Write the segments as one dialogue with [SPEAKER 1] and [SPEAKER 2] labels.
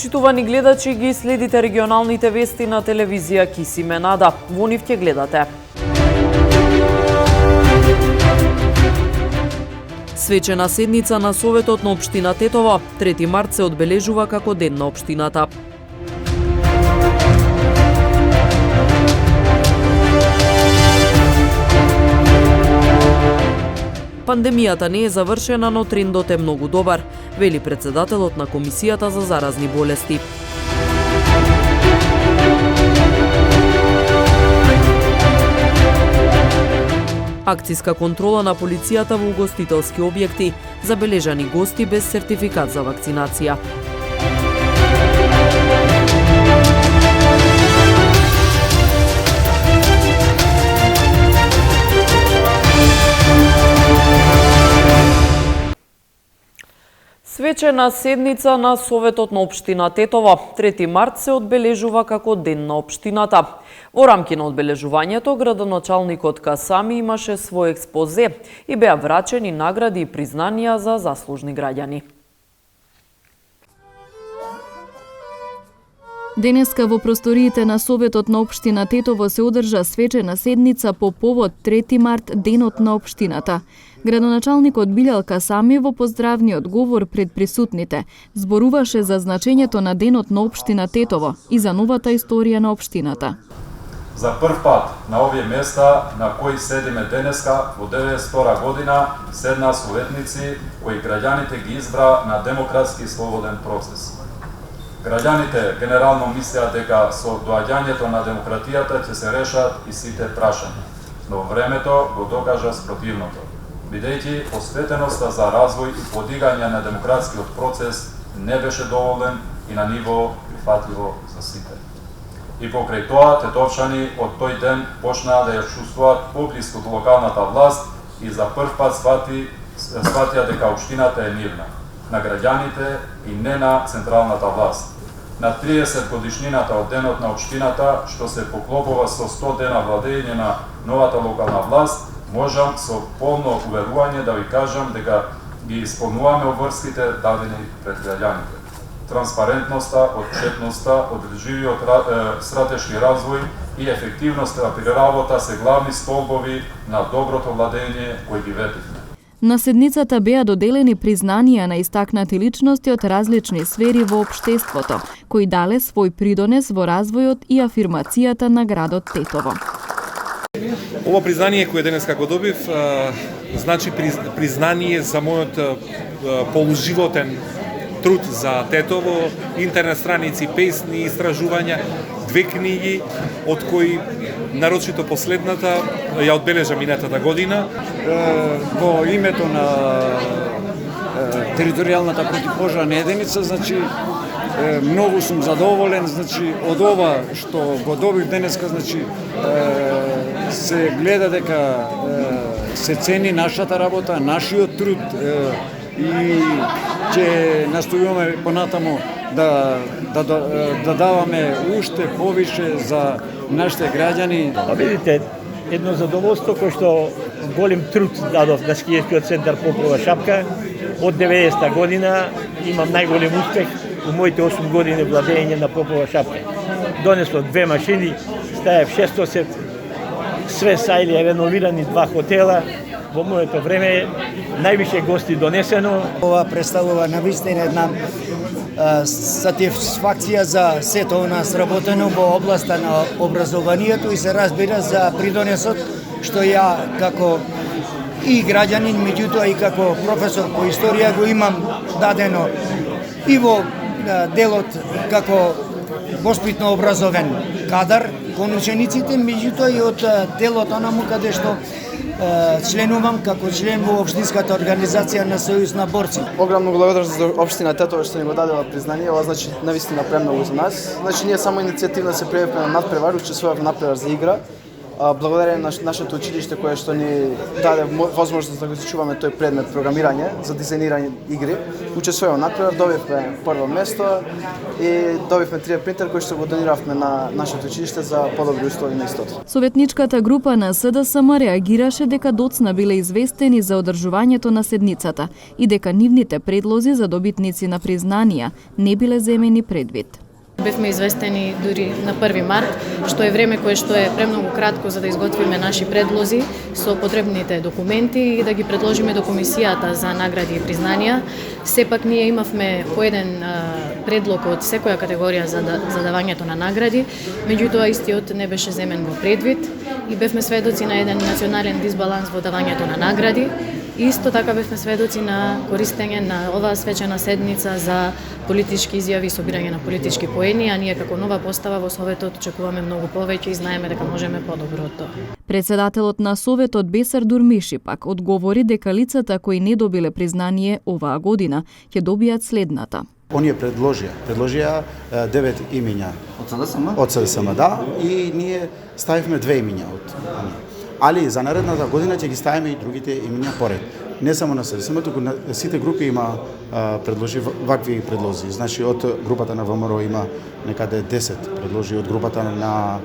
[SPEAKER 1] почитувани гледачи, ги следите регионалните вести на телевизија Кисиме Нада. Во нив ќе гледате. Свечена седница на Советот на општина Тетово. 3 март се одбележува како Ден на општината. Пандемијата не е завршена, но трендот е многу добар, вели председателот на Комисијата за заразни болести. Акциска контрола на полицијата во угостителски објекти, забележани гости без сертификат за вакцинација. Свечена седница на Советот на општина Тетово. 3 март се одбележува како Ден на општината. Во рамки на одбележувањето, градоначалникот Касами имаше свој експозе и беа врачени награди и признанија за заслужни граѓани.
[SPEAKER 2] Денеска во просториите на Советот на општина Тетово се одржа свечена седница по повод 3 март, Денот на општината. Градоначалникот Билјал Касами во поздравниот говор пред присутните зборуваше за значењето на Денот на општина Тетово и за новата историја на општината.
[SPEAKER 3] За прв пат на овие места на кои седиме денеска во 92 година седнаа советници кои граѓаните ги избра на демократски и слободен процес. Граѓаните генерално мислеа дека со доаѓањето на демократијата ќе се решат и сите прашања, но времето го докажа спротивното, бидејќи посветеноста за развој и подигање на демократскиот процес не беше доволен и на ниво прифатливо за сите. И покрај тоа, тетовчани од тој ден почнаа да ја чувствуваат поблиску до локалната власт и за прв пат сватија дека општината е нивна, на граѓаните и не на централната власт. На 30 годишнината од Денот на општината, што се поклопува со 100 дена владење на новата локална власт, можам со полно уверување да ви кажам дека ги исполнуваме обврските дадени пред граѓаните. Транспарентноста, отчетноста, одржливиот стратешки развој и ефективноста при работа се главни столбови на доброто владење кои ги ветивме.
[SPEAKER 2] На седницата беа доделени признанија на истакнати личности од различни сфери во општеството, кои дале свој придонес во развојот и афирмацијата на градот Тетово.
[SPEAKER 4] Ова признание кое денеска го добив, значи признание за мојот полуживотен труд за Тетово, интернет страници, песни, истражувања, 2 книги, од кои нарочито последната ја одбележа минатата година.
[SPEAKER 5] Во името на територијалната противпожарна единица, значи многу сум задоволен, значи од ова што го добив денеска, значи се гледа дека се цени нашата работа, нашиот труд и ќе настојуваме понатаму да даваме уште повише за нашите граѓани.
[SPEAKER 6] Видите, едно задоволство кој што голем труд дадов на скијскиот центар Попова шапка. Од 90-та година имам најголем успех у моите 8 години владење на Попова шапка. Донесло 2 машини, стаев 600, све сајли реновирани, 2 хотела. Во моето време највише гости донесено.
[SPEAKER 7] Ова представува навистина една сатисфакција за сето она сработено во областа на образованието и се разбира за придонесот што ја како и граѓанин, меѓутоа и како професор по историја го имам дадено и во делот како воспитно образовен кадар кон учениците, меѓутоа и од делот онаму каде што членувам како член во општинската организација на Сојуз на борци.
[SPEAKER 8] Огромно благодарност за општина Тетово што ни го дадела признание. Ова значи навистина премногу за нас. Значи ние само иницијативно се пријавивме на надпревар, учествував надпревар за игра. благодарение на нашето училиште кое што ни даде возможност да го изучуваме тој предмет програмирање за дизајнирање игри. Учествуваме например, добивме прво место и добивме 3D принтер кој што го дониравме на нашето училиште за подобри услови на истото.
[SPEAKER 2] Советничката група на СДСМ реагираше дека доцна биле известени за одржувањето на седницата и дека нивните предлози за добитници на признанија не биле земени предвид.
[SPEAKER 9] Бевме известени дури на 1 март, што е време кое што е премногу кратко за да изготвиме наши предлози со потребните документи и да ги предложиме до комисијата за награди и признанија. Сепак ние имавме по еден предлог од секоја категорија за давањето на награди, меѓутоа истиот не беше земен во предвид и бевме сведоци на еден национален дисбаланс во давањето на награди. Исто така бевме сведоци на користење на оваа свечена седница за политички изјави и собирање на политички поени, а ние како нова постава во Советот очекуваме многу повеќе и знаеме дека можеме подобро од тоа.
[SPEAKER 2] Председателот на Советот Бесар Дурмиши пак одговори дека лицата кои не добиле признание оваа година ќе добијат следната.
[SPEAKER 10] Оние предложија 9 имиња од СДСМ, да, и ние ставивме 2 имиња од оние. Али за наредната година ќе ги ставиме и другите имиња поред. Не само на СДСМ, туку на сите групи има предложи вакви предлози. Значи од групата на ВМРО има некаде 10 предложи, од групата на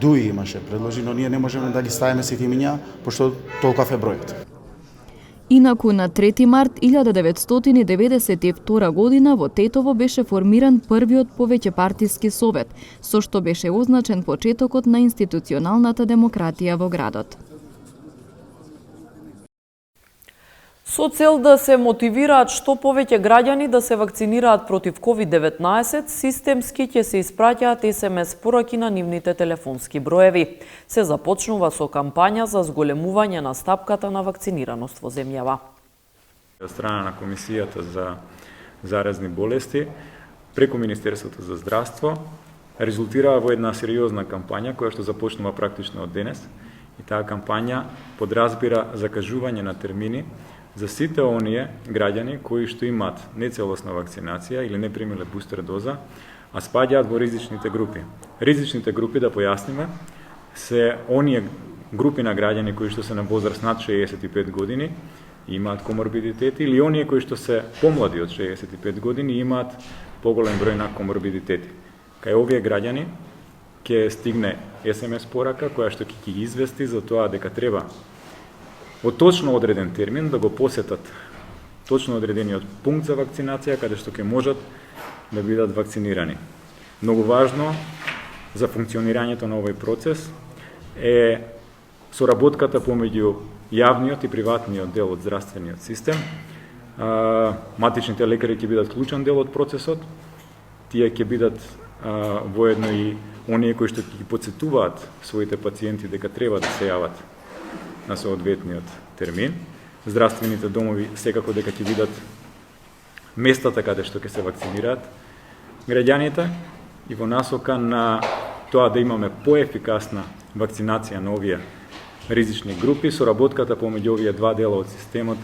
[SPEAKER 10] ДУИ имаше предложи, но ние не можеме да ги ставиме сите имиња пошто толков е бројот.
[SPEAKER 2] Инаку на 3 март 1992 година во Тетово беше формиран првиот повеќепартиски совет, со што беше означен почетокот на институционалната демократија во градот.
[SPEAKER 1] Со цел да се мотивираат што повеќе граѓани да се вакцинираат против COVID-19, системски ќе се испраќаат SMS пораки на нивните телефонски броеви. Се започнува со кампања за зголемување на стапката на вакцинираност во земјава.
[SPEAKER 11] Од страна на Комисијата за заразни болести, преку Министерството за здравство, резултираа во една сериозна кампања која што започнува практично од денес. И таа кампања подразбира закажување на термини за сите оние граѓани кои што имаат нецелосна вакцинација или не примиле бустер доза, а спаѓаат во ризичните групи. Ризичните групи, да појасниме, се оние групи на граѓани кои што се на возраст над 65 години, имаат коморбидитети, или оние кои што се помлади од 65 години и имаат поголем број на коморбидитети. Кај овие граѓани ќе стигне SMS порака која што ќе ги извести за тоа дека треба во точно одреден термин да го посетат точно одредениот пункт за вакцинација каде што ќе можат да бидат вакцинирани. Многу важно за функционирањето на овој процес е соработката помеѓу јавниот и приватниот дел од здравствениот систем. Матичните лекари ќе бидат клучен дел од процесот. Тие ќе бидат воедно и оние кои што ќе ги потсетуваат своите пациенти дека треба да се јават на соодветниот термин. Здравствените домови секако дека ќе бидат местата каде што ќе се вакцинираат граѓаните и во насока на тоа да имаме поефикасна вакцинација на овие ризични групи, соработката помеѓу овие два дела од системот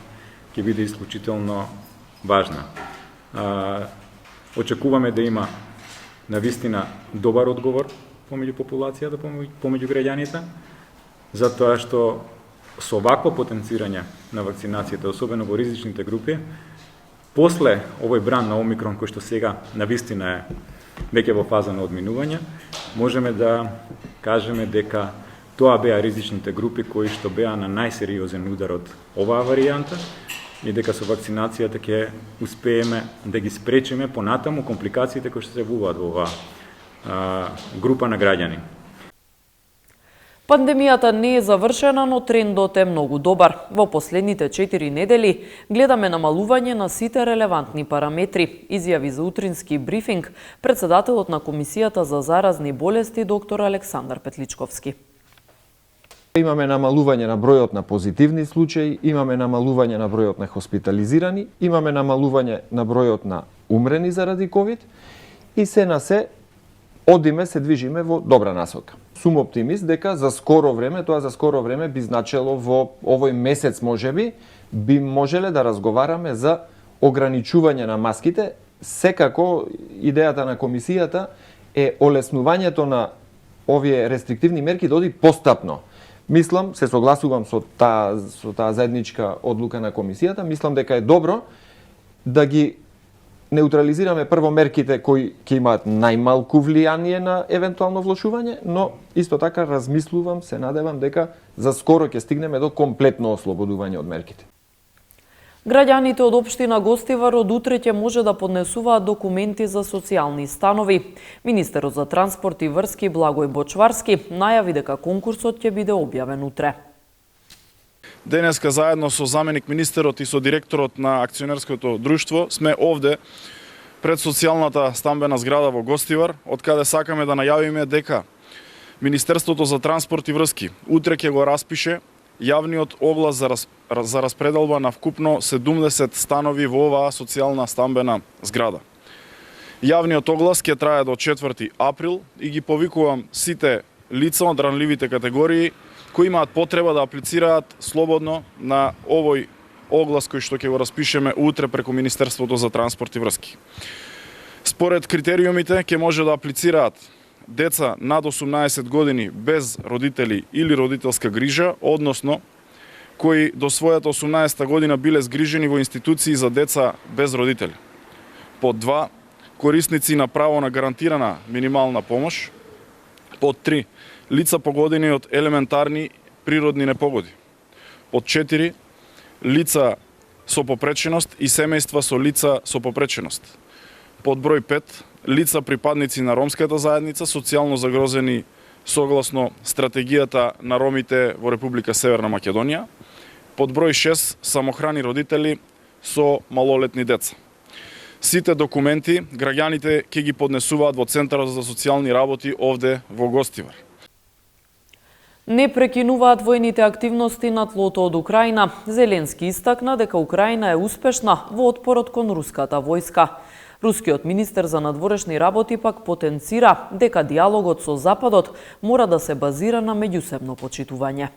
[SPEAKER 11] ќе биде исклучително важна. Очекуваме да има навистина добар одговор помеѓу популацијата, помеѓу граѓаните, затоа што со вакво потенцирање на вакцинацијата, особено во ризичните групи, после овој бран на Омикрон, кој што сега навистина е веќе во фаза на одминување, можеме да кажеме дека тоа беа ризичните групи кои што беа на најсериозен удар од оваа варијанта и дека со вакцинацијата ќе успееме да ги спречиме понатаму компликациите кои што се јавуваат во оваа група на граѓани.
[SPEAKER 1] Пандемијата не е завршена, но трендот е многу добар. Во последните 4 недели гледаме намалување на сите релевантни параметри, изјави за утрински брифинг председателот на Комисијата за заразни болести доктор Александар Петличковски.
[SPEAKER 12] Имаме намалување на бројот на позитивни случаи, имаме намалување на бројот на хоспитализирани, имаме намалување на бројот на умрени заради ковид и се на се одиме, се движиме во добра насока. Сум оптимист дека за скоро време, тоа за скоро време би значело во овој месец можеби, би можеле да разговараме за ограничување на маските. Секако идејата на комисијата е олеснувањето на овие рестриктивни мерки да оди постапно. Мислам, се согласувам со таа заедничка одлука на комисијата, мислам дека е добро да ги неутрализираме прво мерките кои ќе имаат најмалку влијание на евентуално влошување, но исто така размислувам, се надевам дека за скоро ќе стигнеме до комплетно ослободување од мерките.
[SPEAKER 1] Граѓаните од општина Гостивар од утре ќе може да поднесуваат документи за социјални станови. Министерот за транспорт и врски Благој Бочварски најави дека конкурсот ќе биде објавен утре.
[SPEAKER 13] Денеска заедно со заменик министерот и со директорот на акционерското друштво сме овде пред социјалната стамбена зграда во Гостивар, од каде сакаме да најавиме дека Министерството за транспорт и врски утре ќе го распише јавниот оглас за распределба на вкупно 70 станови во оваа социјална стамбена зграда. Јавниот оглас ќе трае до 4 април и ги повикувам сите лица од ранливите категории кои имаат потреба да аплицираат слободно на овој оглас кој што ќе го распишеме утре преку Министерството за транспорт и врски. Според критериумите ќе може да аплицираат деца над 18 години без родители или родителска грижа, односно кои до својата 18 година биле згрижени во институции за деца без родители. Под 2, корисници на право на гарантирана минимална помош. Под 3, лица погодени од елементарни природни непогоди. Под 4, лица со попреченост и семејства со лица со попреченост. Под број 5, лица припадници на ромската заедница, социјално загрозени согласно стратегијата на ромите во Република Северна Македонија. Под број 6, самохрани родители со малолетни деца. Сите документи граѓаните ќе ги поднесуваат во Центарот за социјални работи овде во Гостивар.
[SPEAKER 1] Не прекинуваат војните активности на тлото од Украина. Зеленски истакна дека Украина е успешна во отпорот кон руската војска. Рускиот министер за надворешни работи пак потенцира дека диалогот со Западот мора да се базира на меѓусебно почитување.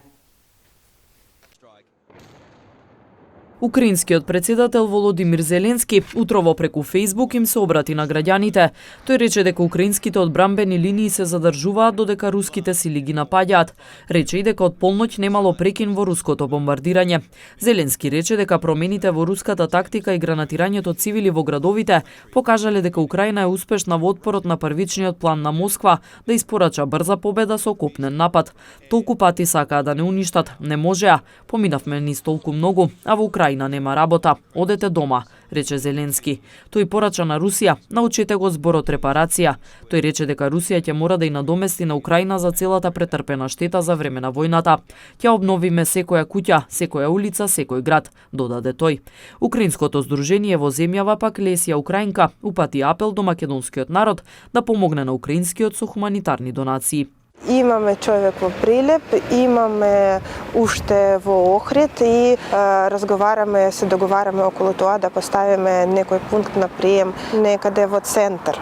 [SPEAKER 1] Украинскиот председател Володимир Зеленски утрово преку Фејсбук им се обрати на граѓаните. Тој рече дека украинските одбрамбени линии се задржуваат додека руските сили ги напаѓаат. Рече и дека од полноќ немало прекин во руското бомбардирање. Зеленски рече дека промените во руската тактика и гранатирањето цивили во градовите покажале дека Украина е успешна во отпорот на првичниот план на Москва да испорача брза победа со копнен напад. Толку пати сакаа да не уништат, не можеа. Поминавме низ толку многу, а во Украина нема работа. Одете дома, рече Зеленски. Тој порача на Русија, научете го зборот репарација. Тој рече дека Русија ќе мора да ја надомести на Украина за целата претрпена штета за време на војната. Ќе обновиме секоја куќа, секоја улица, секој град, додаде тој. Украинското здружение во земјава пак Лесија Украинка упати апел до македонскиот народ да помогне на украинскиот со хуманитарни донации.
[SPEAKER 14] Имаме човек во Прилеп, имаме уште во Охрид и разговараме, се договараме околу тоа да поставиме некој пункт на прием некаде во центар.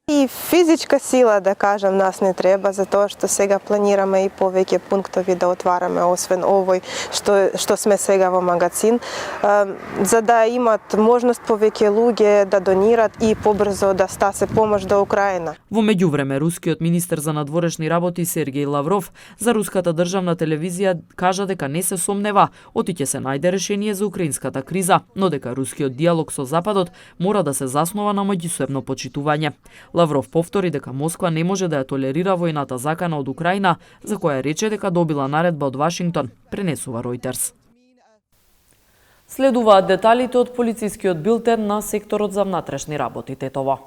[SPEAKER 14] И физичка сила, да кажам, нас не треба, затоа што сега планираме и повеќе пунктови да отвараме, освен овој што сме сега во магазин, за да имат можност повеќе луѓе да донират и побрзо да стасе помош до Украина.
[SPEAKER 1] Во меѓувреме, рускиот министер за надворешни работи Сергеј Лавров за руската државна телевизија кажа дека не се сомнева оти ќе се најде решение за украинската криза, но дека рускиот диалог со Западот мора да се заснова на меѓусебно почитување. Лавров повтори дека Москва не може да ја толерира војната закана од Украина, за која рече дека добила наредба од Вашингтон, пренесува Ројтерс. Следуваат деталите од полицискиот билтен на секторот за внатрешни работи Тетово.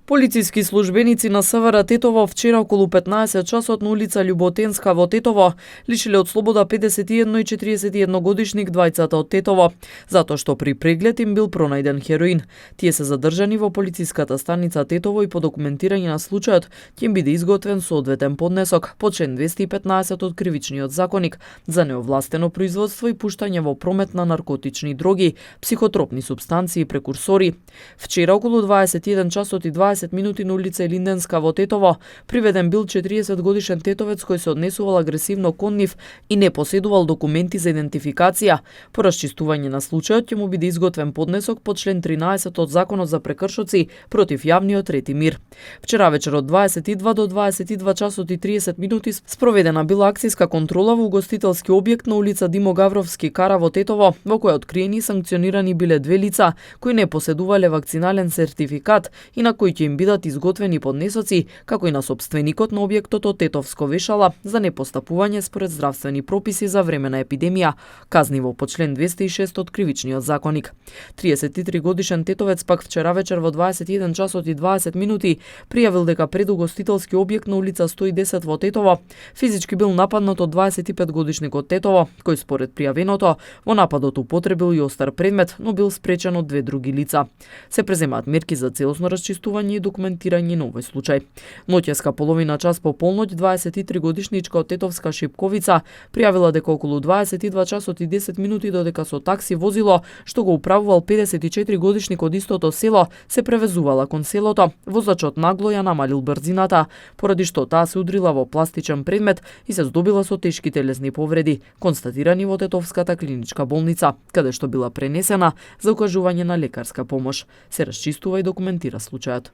[SPEAKER 1] Полициски службеници на СВР Тетово вчера околу 15 часот на улица Љуботенска во Тетово лишиле од слобода 51 и 41 годишник двајцата од Тетово, затоа што при преглед им бил пронајден хероин. Тие се задржани во полициската станица Тетово и по документирање на случајот ќе им биде изготвен соодветен поднесок по член 215 од Кривичниот законник за неовластено производство и пуштање во промет на наркотични дроги, психотропни супстанции и прекурсори. Вчера околу 21 часот и 20 20 минути на улица Елинденска во Тетово. Приведен бил 40 годишен тетовец кој се однесувал агресивно кон нив и не поседувал документи за идентификација. По расчистување на случајот ќе му биде изготвен поднесок по член 13 од Законот за прекршоци против јавниот ред и мир. Вчера вечер од 22 до 22 часот и 30 минути спроведена била акцијска контрола во угостителски објект на улица Димо Гавровски Кара во Тетово, во која откриени и санкционирани биле две лица кои не поседувале вакцинален сертификат и на кои ќе им бидат изготвени поднесоци, како и на сопственикот на објектот од Тетовско вешала за непостапување според здравствени прописи за време на епидемија, казниво по член 206 од Кривичниот законник. 33 годишен тетовец пак вчера вечер во 21 часот и 20 минути пријавил дека пред угостителски објект на улица 110 во Тетово физички бил нападнат од 25 годишникот Тетово, кој според пријавеното во нападот употребил и остар предмет, но бил спречен од две други лица. Се преземаат мерки за целосно расчистување и документирање на овој случај. Ноќеска половина час по полноќ 23 годишничка од Тетовска Шипковица пријавила дека околу 22 часот и 10 минути додека со такси возило што го управувал 54 годишник од истото село се превезувала кон селото, возачот нагло ја намалил брзината, поради што таа се удрила во пластичен предмет и се здобила со тешки телесни повреди, констатирани во Тетовската клиничка болница, каде што била пренесена за укажување на лекарска помош. Се расчистува и документира случајот.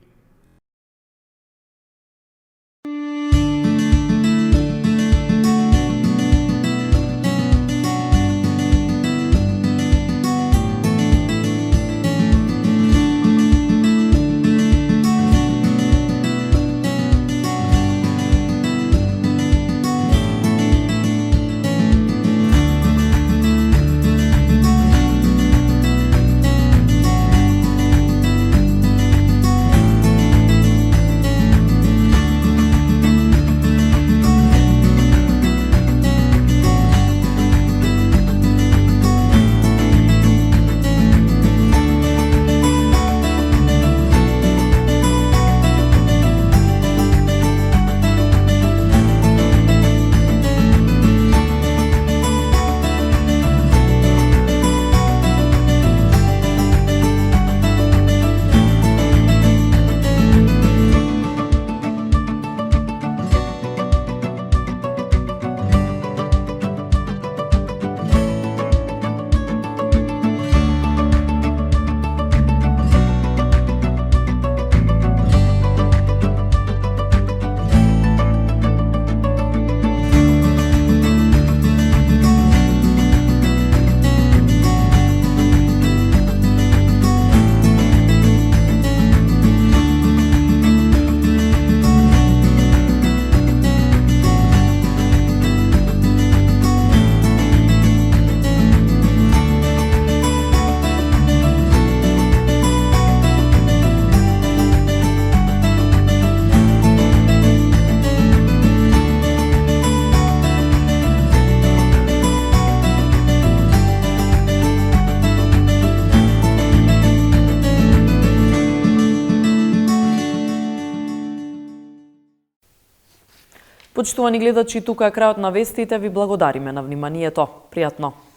[SPEAKER 1] Почитувани гледачи, тука е крајот на вестите. Ви благодариме на вниманието. Пријатно!